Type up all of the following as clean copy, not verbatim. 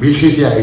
BCCI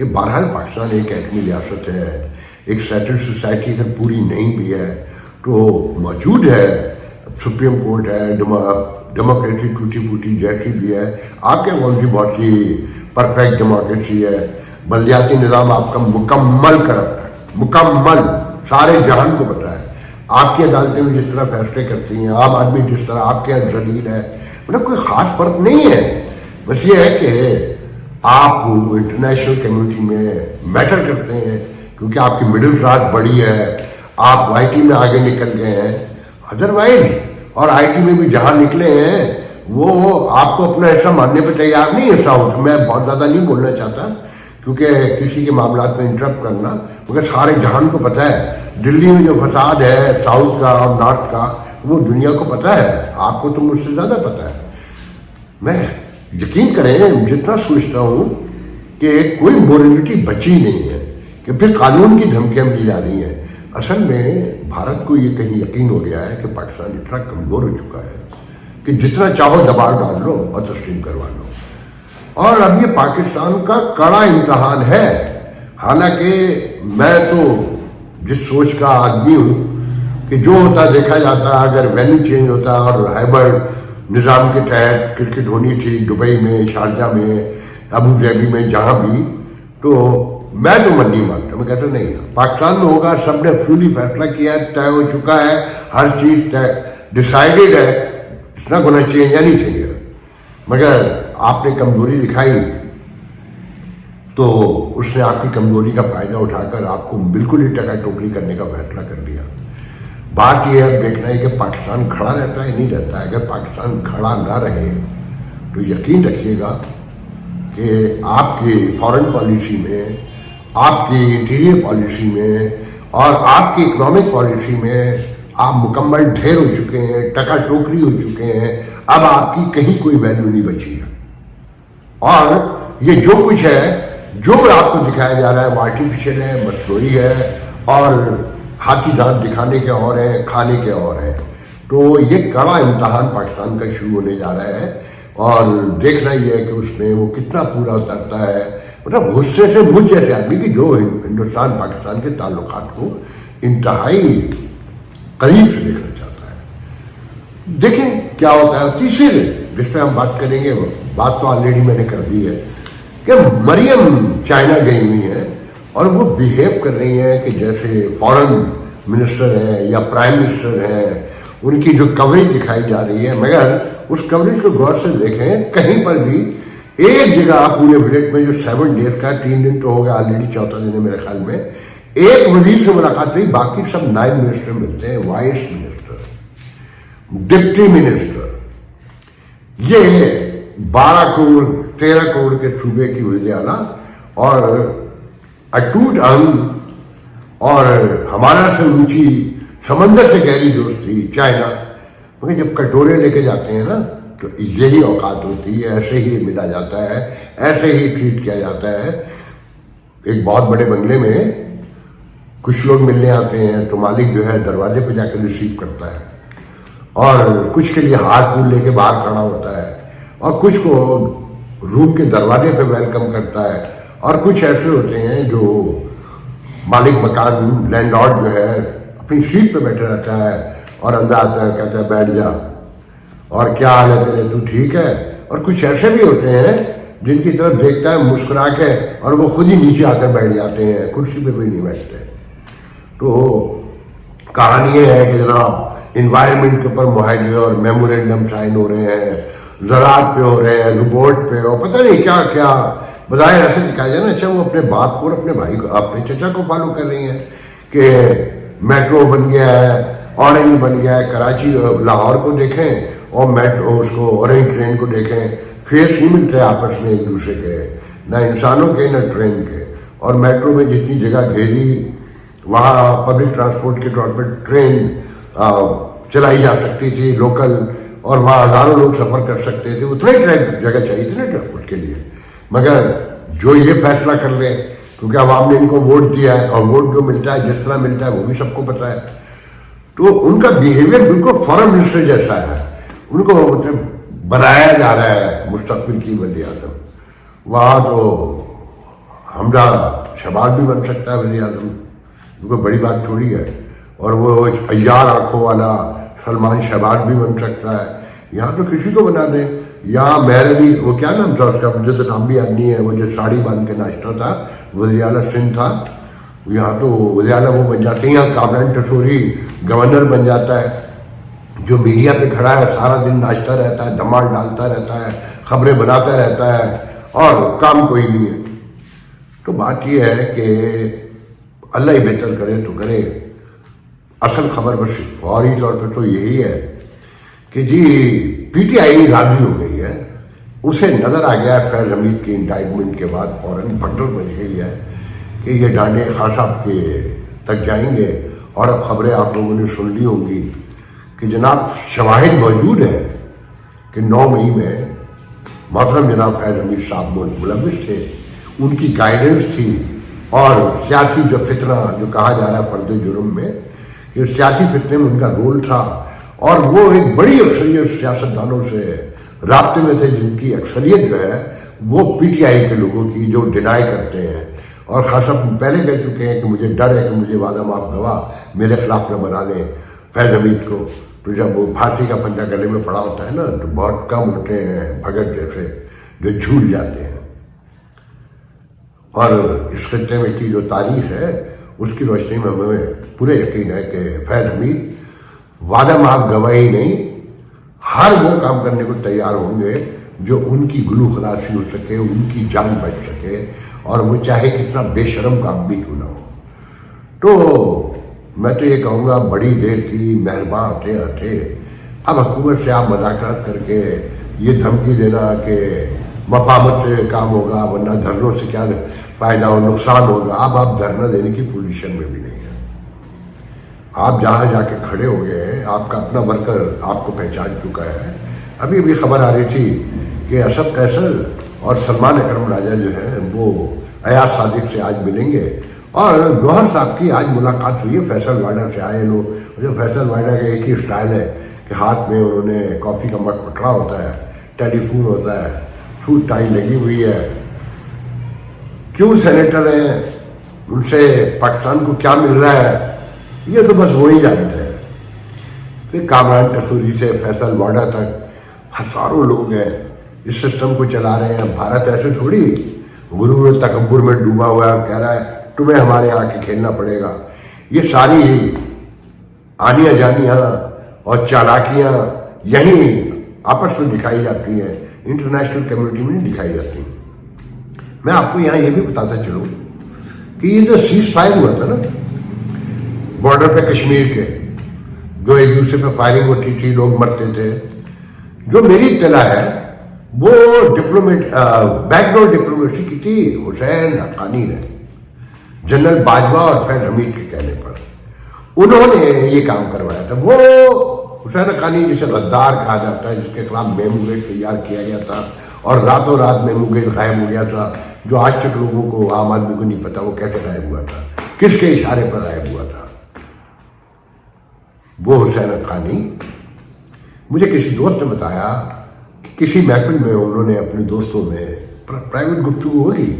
کہ بہرحال پاکستان ایک ایٹمی ریاست ہے، ایک سیٹل سوسائٹی اگر پوری نہیں بھی ہے تو موجود ہے، سپریم کورٹ ہے، ڈیموکریسی ٹوٹی پھوٹی جیسی بھی ہے، آپ کے کون سی بہت سی پرفیکٹ ڈیموکریسی ہے، بلدیاتی نظام آپ کا مکمل کرپٹ ہے، مکمل، سارے جہان کو پتہ ہے، آپ کی عدالتیں بھی جس طرح فیصلے کرتی ہیں، عام آدمی جس طرح آپ کے یہاں ذلیل ہے، مطلب کوئی خاص فرق نہیں ہے، بس یہ ہے کہ آپ انٹرنیشنل کمیونٹی میں میٹر کرتے ہیں کیونکہ آپ کی مڈل کلاس بڑی ہے، آپ آئی ٹی میں آگے نکل گئے ہیں، ادروائز اور آئی ٹی میں بھی جہاں نکلے ہیں وہ آپ کو اپنا حصہ ماننے پہ تیار نہیں ہے ساؤتھ میں، بہت زیادہ نہیں بولنا چاہتا کیونکہ کسی کے معاملات میں انٹرپٹ کرنا، مگر سارے جہان کو پتہ ہے دلی میں جو فساد ہے ساؤتھ کا اور نارتھ کا وہ دنیا کو پتہ ہے، آپ کو تو مجھ سے زیادہ پتہ ہے۔ میں یقین کریں جتنا سوچتا ہوں کہ کوئی مورلٹی بچی نہیں ہے کہ پھر قانون کی دھمکیاں دی جا رہی ہیں، اصل میں بھارت کو یہ کہیں یقین ہو گیا ہے کہ پاکستان اتنا کمزور ہو چکا ہے کہ جتنا چاہو دباؤ ڈال لو اور تسلیم کروا لو، اور اب یہ پاکستان کا کڑا امتحان ہے۔ حالانکہ میں تو جس سوچ کا آدمی ہوں کہ جو ہوتا دیکھا جاتا، اگر وینیو چینج ہوتا اور ہائبرڈ نظام کے تحت کرکٹ ہونی تھی دبئی میں، شارجہ میں، ابو ظہبی میں، جہاں بھی، تو میں تو من نہیں مانتا، میں کہتا نہیں پاکستان میں ہوگا، سب نے فیولی فیصلہ کیا ہے، طے ہو چکا ہے، ہر چیز طے ڈیسائیڈڈ ہے، اتنا گنا چینج یا نہیں چاہیے، مگر آپ نے کمزوری دکھائی تو اس نے آپ کی کمزوری کا فائدہ اٹھا کر آپ کو بالکل ہی ٹکا ٹوکری کرنے کا فیصلہ کر دیا۔ بات یہ ہے دیکھنا ہے کہ پاکستان کھڑا رہتا ہے نہیں رہتا ہے، اگر پاکستان کھڑا نہ رہے تو یقین رکھیے گا کہ آپ کی فارن پالیسی میں، آپ کی انٹیریئر پالیسی میں اور آپ کی اکنامک پالیسی میں آپ مکمل ڈھیر ہو چکے ہیں، ٹکا ٹوکری ہو چکے ہیں، اب آپ کی کہیں کوئی ویلیو نہیں بچی ہے، اور یہ جو کچھ ہے جو آپ کو دکھایا جا رہا ہے وہ آرٹیفیشل ہے، مصنوعی ہے، اور ہاتھی دانت دکھانے کے اور ہیں، کھانے کے اور ہیں۔ تو یہ کڑا امتحان پاکستان کا شروع ہونے جا رہا ہے، اور دیکھنا یہ ہے کہ اس میں وہ کتنا پورا اترتا ہے، مطلب غصے سے مجھ جیسے آدمی کی جو ہندوستان پاکستان کے تعلقات کو انتہائی قریب سے دیکھنا چاہتا ہے۔ دیکھیں کیا ہوتا ہے۔ تیسری جس پہ ہم بات کریں گے، بات تو آلریڈی میں نے کر دی ہے کہ مریم چائنا گئی ہوئی ہیں اور وہ بیہیو کر رہی ہیں کہ جیسے فارن منسٹر ہیں یا پرائم منسٹر ہیں، ان کی جو کوریج دکھائی جا رہی ہے، مگر اس کوریج کو غور سے دیکھیں، کہیں پر بھی ایک جگہ پورے وزٹ میں جو 7 days کا، 3 دن تو ہو گیا آلریڈی، چوتھا دن ہے میرے خیال میں، ایک وزیر سے ملاقات ہوئی، باقی سب نائب منسٹر ملتے ہیں، وائس منسٹر، ڈپٹی منسٹر، یہ 12 کروڑ 13 کروڑ کے صوبے کی وزیر اعلیٰ اور اٹوٹ انگ اور ہمارا سے اونچی سمندر سے گہری دوستی چائنا، مگر جب کٹورے لے کے جاتے ہیں نا تو یہی اوقات ہوتی ہے، ایسے ہی ملا جاتا ہے، ایسے ہی ٹریٹ کیا جاتا ہے۔ ایک بہت بڑے بنگلے میں کچھ لوگ ملنے آتے ہیں تو مالک جو ہے دروازے پہ جا کے ریسیو کرتا ہے، اور کچھ کے لیے ہاتھ پھول لے کے باہر کھڑا ہوتا ہے، اور کچھ کو روم کے دروازے پہ ویلکم کرتا ہے، اور کچھ ایسے ہوتے ہیں جو مالک مکان لینڈ لارڈ جو ہے اپنی سیٹ پہ بیٹھا رہتا ہے اور اندر آتا ہے کہتا ہے بیٹھ جا، اور کیا حال ہے تیرے، تو ٹھیک ہے، اور کچھ ایسے بھی ہوتے ہیں جن کی طرف دیکھتا ہے مسکرا کے اور وہ خود ہی نیچے آ کر بیٹھ جاتے ہیں، کرسی پہ بھی نہیں بیٹھتے۔ تو کہانی یہ ہے کہ جناب انوائرمنٹ کے اوپر معاہدے اور میمورینڈم سائن ہو رہے ہیں، زراعت پہ ہو رہے ہیں، روبوٹ پہ، اور پتہ نہیں کیا کیا، بظاہر ایسے دکھایا جائے نا اچھا وہ اپنے باپ کو اور اپنے بھائی کو، اپنے چچا کو فالو کر رہی ہیں کہ میٹرو بن گیا ہے، اورنج بن گیا ہے، کراچی لاہور کو دیکھیں اور میٹرو اس کو اورنج ٹرین کو دیکھیں، فیس نہیں ملتے آپس میں ایک دوسرے کے، نہ انسانوں کے نہ ٹرین کے، اور میٹرو میں جتنی جگہ گھیری وہاں پبلک ٹرانسپورٹ کے طور پر ٹرین چلائی جا سکتی تھی لوکل، اور وہاں ہزاروں لوگ سفر کر سکتے تھے، اتنے جگہ چاہیے تھی نا ٹرانسپورٹ کے لیے، مگر جو یہ فیصلہ کر لیں کیونکہ عوام نے ان کو ووٹ دیا ہے، اور ووٹ جو ملتا ہے جس طرح ملتا ہے وہ بھی سب کو پتہ ہے، تو ان کا بیہیویئر بالکل فارن منسٹر جیسا ہے، ان کو مطلب بنایا جا رہا ہے مستقبل کی وزیر اعظم، وہاں تو حمزہ شہباز بھی بن سکتا ہے وزیر اعظم، کوئی بڑی بات تھوڑی ہے. اور وہ عیار آنکھوں والا سلمان شہباز بھی بن سکتا ہے. یہاں تو کسی کو بنا دیں. یہاں مہروی وہ کیا نام تھا اس کا، مجھے تو نام بھی یاد نہیں ہے، وہ جو ساڑی باندھ کے ناچتا تھا، وزیر اعلیٰ سندھ تھا. یہاں تو وزیر اعلیٰ وہ بن جاتے ہیں. یہاں کامران ٹسوری گورنر بن جاتا ہے، جو میڈیا پہ کھڑا ہے، سارا دن ناچتا رہتا ہے، دھمال ڈالتا رہتا ہے، خبریں بناتا رہتا ہے، اور کام کوئی نہیں ہے. تو بات یہ ہے کہ اللہ ہی بہتر کرے تو کرے. اصل خبر بس فوری طور پہ تو یہی ہے کہ جی پی ٹی آئی راضی ہو گئی ہے. اسے نظر آ گیا ہے فیض حمید کی انڈائٹمنٹ کے بعد فوراً بھگدڑ مچ گئی ہے کہ یہ ڈانڈے خان صاحب کے تک جائیں گے. اور اب خبریں آپ لوگوں نے سن لی ہوں گی کہ جناب شواہد موجود ہے کہ 9 مئی میں محترم جناب فیض حمید صاحب ملوث تھے، ان کی گائیڈنس تھی. اور سیاسی جو فتنہ جو کہا جا رہا ہے فرد جرم میں، یہ سیاسی فتنے میں ان کا رول تھا. اور وہ ایک بڑی اکثریت سیاستدانوں سے رابطے میں تھے، جن کی اکثریت جو ہے وہ پی ٹی آئی کے لوگوں کی جو ڈینائی کرتے ہیں. اور خاص طور پہلے کہہ چکے ہیں کہ مجھے ڈر ہے کہ مجھے وعدہ معاف گواہ میرے خلاف نہ بنا لیں فیض حمید کو. تو جب وہ پھانسی کا پنجہ گلے میں پڑا ہوتا ہے نا، تو بہت کم ہوتے ہیں بھگت جیسے جو جھول جاتے ہیں. اور اس خطے میں کی جو تاریخ ہے اس کی روشنی میں ہمیں پورے یقین ہے کہ فیض حمید وعدہ معاف گواہی نہیں، ہر وہ کام کرنے کو تیار ہوں گے جو ان کی گلو خلاصی ہو سکے، ان کی جان بچ سکے، اور وہ چاہے کتنا بے شرم کام بھی کیوں نہ ہو. تو میں تو یہ کہوں گا بڑی دیر کی مہربان آتے آتے اب حکومت سے آپ مذاکرات کر کے یہ دھمکی دینا کہ مفاہمت سے کام ہوگا ورنہ دھرنوں سے کیا فائدہ اور نقصان ہوگا. اب آپ دھرنا دینے کی پوزیشن میں بھی نہیں ہیں. آپ جہاں جا کے کھڑے ہو گئے ہیں، آپ کا اپنا ورکر آپ کو پہچان چکا ہے. ابھی خبر آ رہی تھی کہ اسد قیصر اور سلمان اکرم راجہ جو ہیں وہ ایاز صادق سے آج ملیں گے. اور گوہر صاحب کی آج ملاقات ہوئی ہے. فیصل وائڈا سے آئے لوگ. جو فیصل وائڈا کا ایک ہی اسٹائل ہے کہ ہاتھ میں انہوں نے کافی کا مگ پکڑا ہوتا ہے، ٹیلی فون ہوتا ہے، سوٹ ٹائی لگی ہوئی ہے. کیوں سینیٹر ہیں، ان سے پاکستان کو کیا مل رہا ہے، یہ تو بس وہی جانتے ہیں. کہ کامران ٹسوری سے فیصل وائڈا تک ہزاروں لوگ ہیں اس سسٹم کو چلا رہے ہیں. بھارت ایسے تھوڑی غرور تکبر میں ڈوبا ہوا ہے اور کہہ رہا ہے تمہیں ہمارے یہاں کے کھیلنا پڑے گا. یہ ساری آنیاں جانیاں اور چالاکیاں یہیں آپس میں دکھائی جاتی ہیں، انٹرنیشنل کمیونٹی میں نہیں دکھائی جاتی. میں آپ کو یہاں یہ بھی بتاتا چلوں کہ یہ جو سیز فائر ہوا تھا نا بارڈر پہ کشمیر کے، جو ایک دوسرے پہ فائرنگ ہوتی تھی، لوگ مرتے تھے، جو میری اطلاع ہے وہ بیک ڈور ڈپلومیسی کی تھی حسین حقانی نے، جنرل باجوہ اور فیض حمید کے کہنے پر. انہوں نے یہ کام کروایا تھا. وہ حسین حقانی جسے غدار کہا جاتا ہے، جس کے خلاف میمو گیٹ تیار کیا گیا تھا اور راتوں رات میمو گیٹ غائب ہو گیا تھا، جو آج تک لوگوں کو، عام آدمی کو نہیں پتا وہ کیسے غائب ہوا تھا، کس کے اشارے پر غائب ہوا تھا. وہ حسین حقانی مجھے کسی دوست نے بتایا کہ کسی محفل میں انہوں نے اپنے دوستوں میں پرائیویٹ گفتگو ہوگی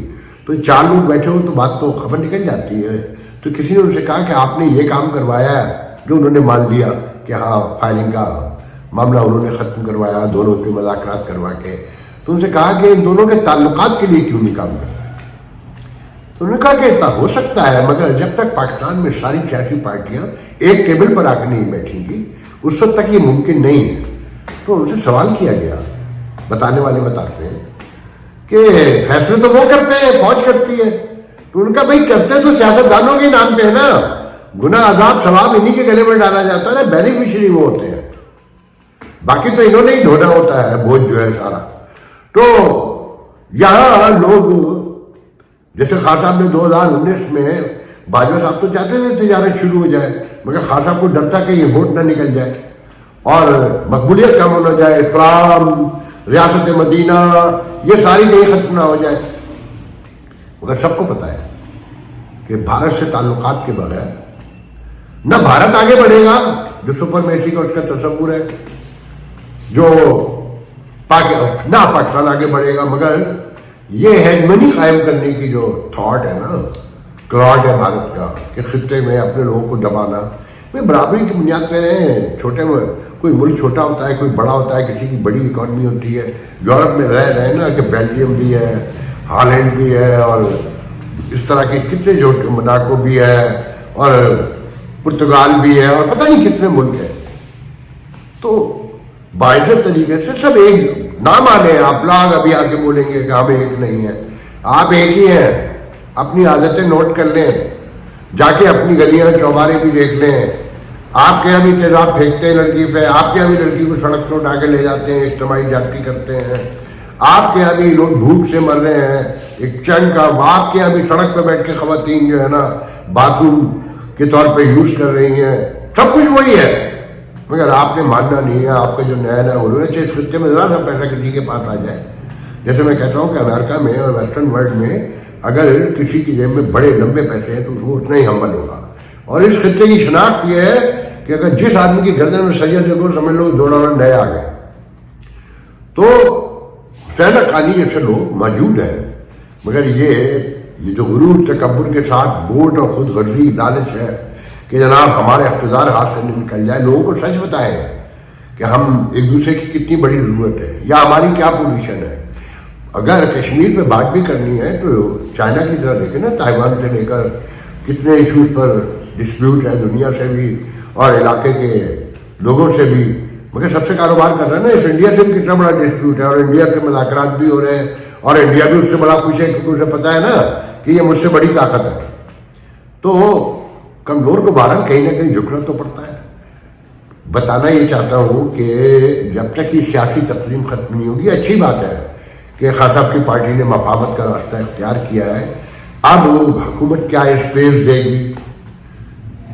تو 4 لوگ بیٹھے ہو تو بات تو خبر نکل جاتی ہے. تو کسی نے ان سے کہا کہ آپ نے یہ کام کروایا ہے، جو انہوں نے مان لیا کہ ہاں فائرنگ کا معاملہ انہوں نے ختم کروایا دونوں کے مذاکرات کروا کے. تو ان سے کہا کہ ان دونوں کے تعلقات کے لیے کیوں نہیں کام کرتا ہے. تو انہوں نے کہا کہ اتنا ہو سکتا ہے، مگر جب تک پاکستان میں ساری سیاسی پارٹیاں ایک ٹیبل پر آ کے نہیں بیٹھیں گی اس وقت تک یہ ممکن نہیں ہے. تو ان سے سوال کیا گیا، بتانے والے بتاتے ہیں کہ فیصلے تو وہ کرتے ہیں، فوج کرتی ہے. تو ان کا بھائی کرتے تو سیاستدانوں کے نام پہ ہے نا، گناہ عذاب ثواب انہی کے گلے میں ڈالا جاتا ہے، بینیفیشری وہ ہوتے ہیں، باقی تو انہوں نے ہی ڈھونا ہوتا ہے بوجھ جو ہے سارا. تو یہاں لوگ جیسے خان صاحب نے 2019 میں باجوہ صاحب تو چاہتے تھے تجارت شروع ہو جائے، مگر خان صاحب کو ڈر تھا کہ یہ ووٹ نہ نکل جائے اور مقبولیت کم ہو نہ جائے، اسلام، ریاست مدینہ، یہ ساری کہیں ختم نہ ہو جائے. مگر سب کو پتا ہے کہ بھارت سے تعلقات کے بغیر نہ بھارت آگے بڑھے گا، جو سپرمیسی کا اس کا تصور ہے، جو نہ پاکستان آگے بڑھے گا. مگر یہ ہیجمنی قائم کرنے کی جو تھاٹ ہے نا، کلاٹ ہے بھارت کا کہ خطے میں اپنے لوگوں کو دبانا، میں برابری کی بنیاد پہ چھوٹے کوئی ملک چھوٹا ہوتا ہے، کوئی بڑا ہوتا ہے، کسی کی بڑی اکانومی ہوتی ہے. یورپ میں رہ رہے نا کہ بیلجیم بھی ہے، ہالینڈ بھی ہے، اور اس طرح کے کتنے جو موناکو بھی ہے، اور پرتگال بھی ہے، اور پتہ نہیں کتنے ملک ہیں. تو باعث طریقے سے سب ایک نہ مانے. آپ لوگ ابھی آ کے بولیں گے کہ ہم ایک نہیں ہیں. آپ ایک ہی ہیں. اپنی عادتیں نوٹ کر لیں، جا کے اپنی گلیاں چوبارے بھی دیکھ لیں. آپ کے یہاں بھی تیزاب پھینکتے ہیں لڑکی پہ، آپ کے یہاں بھی لڑکی کو سڑک سے اٹھا کے لے جاتے ہیں، اجتماعی جاتی کرتے ہیں. آپ کے یہاں بھی لوگ بھوک سے مر رہے ہیں ایک چند کا. آپ کے یہاں بھی سڑک پہ بیٹھ کے خواتین جو ہے نا باتھ روم کے طور پہ یوز کر رہی ہیں. سب کچھ وہی ہے، مگر آپ نے ماننا نہیں ہے. آپ کا جو نیا نیا علوم ہے، اس خطے میں ذرا سا پیسہ کسی کے پاس آ جائے. جیسے میں کہتا ہوں کہ امریکہ میں اور ویسٹرن ورلڈ میں اگر کسی کی جیب میں بڑے لمبے پیسے ہیں تو وہ اتنا ہی ہمبل ہوگا. اور اس خطے کی شناخت یہ ہے کہ اگر جس آدمی کی گردن میں سید دیکھو سمجھ لو $2 نئے آ گئے. تو حسین حقانی جیسے لوگ موجود ہیں، مگر یہ جو غرور تکبر کے ساتھ بوٹ اور خود غرضی لالچ ہے کہ جناب ہمارے اقتدار ہاتھ سے نکل جائے. لوگوں کو سچ بتائیں کہ ہم ایک دوسرے کی کتنی بڑی ضرورت ہے یا ہماری کیا پوزیشن ہے. اگر کشمیر پہ بات بھی کرنی ہے تو چائنا کی طرح دیکھیں نا، تائیوان سے لے کر کتنے ایشوز پر ڈسپیوٹ ہے دنیا سے بھی اور علاقے کے لوگوں سے بھی. مگر سب سے کاروبار کر رہا ہے نا. اس انڈیا سے بھی کتنا بڑا ڈسپیوٹ ہے، اور انڈیا کے مذاکرات بھی ہو رہے ہیں، اور انڈیا بھی اس سے بڑا خوش ہے کیونکہ اسے پتہ ہے نا کہ یہ مجھ سے بڑی طاقت ہے. تو کمزور کو بہرحال کہیں نہ کہیں جھکنا تو پڑتا ہے. بتانا یہ چاہتا ہوں کہ جب تک یہ سیاسی تقسیم ختم نہیں ہوگی، اچھی بات ہے کہ خان صاحب کی پارٹی نے مفاہمت کا راستہ اختیار کیا ہے. اب حکومت کیا اسپیس دے گی؟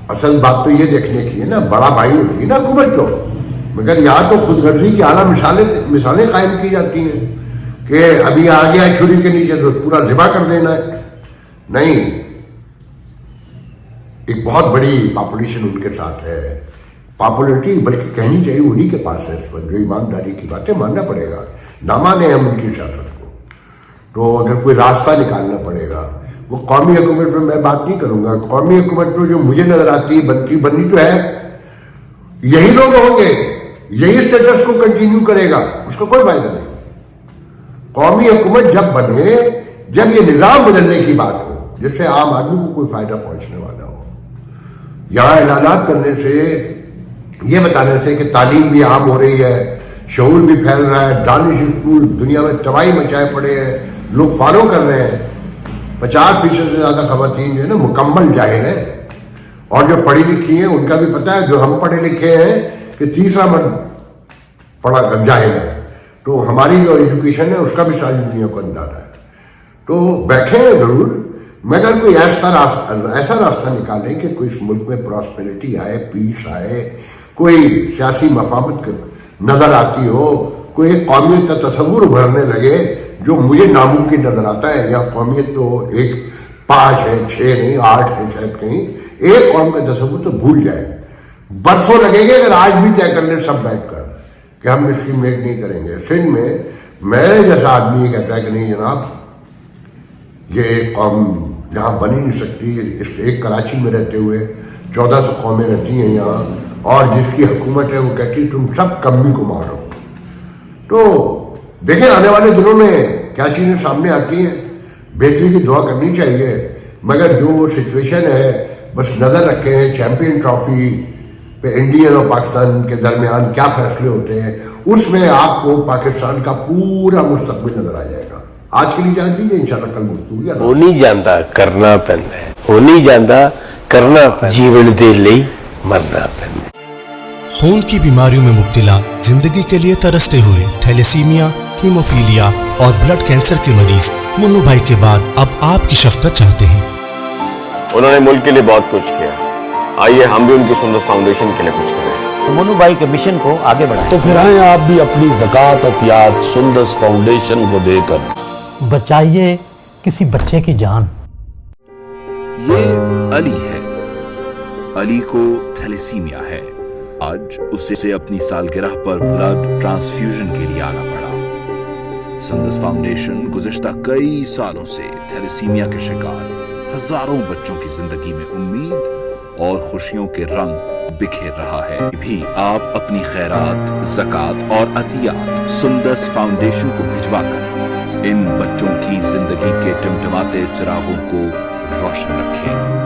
اصل بات تو یہ دیکھنے کی ہے نا، بڑا بھائی ہوتی ہے نا حکومت تو. مگر یہاں تو خود غرضی کی اعلیٰ مثالیں قائم کی جاتی ہیں کہ ابھی آ گیا چھری کے نیچے تو پورا ذبح کر دینا ہے. نہیں، ایک بہت بڑی پاپولیشن ان کے ساتھ ہے. پاپولرٹی بلکہ کہنی چاہیے انہی کے پاس ہے. اس پر جو ایمانداری کی باتیں ماننا پڑے گا. نہ مانے ہم ان کی سیاست کو تو اگر کوئی راستہ نکالنا پڑے گا. وہ قومی حکومت پر میں بات نہیں کروں گا. قومی حکومت پر جو مجھے نظر آتی ہے بننی تو ہے، یہی لوگ ہوں گے، یہی اسٹیٹس کو کنٹینیو کرے گا، اس کا کوئی فائدہ نہیں. قومی حکومت جب بنے جب یہ نظام بدلنے کی بات ہو جس سے عام آدمی کو کوئی فائدہ پہنچنے والا ہو. یہاں اعلانات کرنے سے، یہ بتانے سے کہ تعلیم بھی عام ہو رہی ہے، شعور بھی پھیل رہا ہے، دانش اسکول دنیا میں تباہی مچائے پڑے ہیں، لوگ فالو کر رہے ہیں. 50% سے زیادہ خواتین جو ہے نا مکمل جاہل ہیں، اور جو پڑھی لکھی ہیں ان کا بھی پتہ ہے، جو ہم پڑھے لکھے ہیں کہ تیسرا مرد پڑھا جاہل ہے. تو ہماری جو ایجوکیشن ہے اس کا بھی ساری دنیا کو اندازہ ہے. تو بیٹھے ہیں ضرور، مگر کوئی ایسا راستہ نکالیں کہ کوئی اس ملک میں پراسپیرٹی آئے، پیس آئے، کوئی سیاسی مفاہمت نظر آتی ہو، کوئی ایک قومیت کا تصور ابھرنے لگے جو مجھے ناممکن نظر آتا ہے. یا قومیت تو ایک 5 ہے، 6 نہیں، 8 ہے شاید کہیں. ایک قوم کا تصور تو بھول جائے. برسوں لگیں گے اگر آج بھی طے کر لیں سب بیٹھ کر کہ ہم ڈسکریمنیٹ نہیں کریں گے. سندھ میں میرے جیسا آدمی یہ کہتا ہے کہ نہیں جناب، یہ ایک قوم یہاں بن ہی نہیں سکتی. اس ایک کراچی میں رہتے ہوئے 1400 قومیں رہتی ہیں یہاں، اور جس کی حکومت ہے وہ کہتی ہے تم سب کمی کو مارو. تو دیکھیں آنے والے دنوں میں کیا چیزیں سامنے آتی ہیں. بہتری کی دعا کرنی چاہیے. مگر جو سچویشن ہے بس نظر رکھیں چیمپئن ٹرافی پہ انڈین اور پاکستان کے درمیان کیا فیصلے ہوتے ہیں، اس میں آپ کو پاکستان کا پورا مستقبل نظر آ جائے گا. آج کے لیے جان دیجیے، انشاءاللہ کل گفتگو ہو نہیں جانتا کرنا پیندا ہے، ہو نہیں جانتا کرنا پیندا، جیون دے لئی مرنا پیندا. خون کی بیماریوں میں مبتلا، زندگی کے لیے ترستے ہوئے تھیلیسیمیا، ہیموفیلیا اور بلڈ کینسر کے مریض منو بھائی کے بعد اب آپ کی شفقت چاہتے ہیں. انہوں نے ملک کے لیے بہت کچھ کیا. آئیے ہم بھی ان کی سندس فاؤنڈیشن کے لیے کچھ کریں. منو بھائی کے مشن کو آگے بڑھائیں. تو پھر آئیں آپ بھی اپنی زکوٰۃ عطیات سندس فاؤنڈیشن کو دے کر بچائیے کسی بچے کی جان. یہ علی ہے. علی کو تھیلیسیمیا ہے. آج اسے اپنی سالگرہ پر بلڈ ٹرانسفیوژن کے لیے آنا پڑا. سندس فاؤنڈیشن گزشتہ کئی سالوں سے تھیلیسیمیا کے شکار ہزاروں بچوں کی زندگی میں امید اور خوشیوں کے رنگ بکھیر رہا ہے. بھی آپ اپنی خیرات، زکوٰۃ اور عطیات سندس فاؤنڈیشن کو بھجوا کر ان بچوں کی زندگی کے ٹمٹماتے چراغوں کو روشن رکھیں.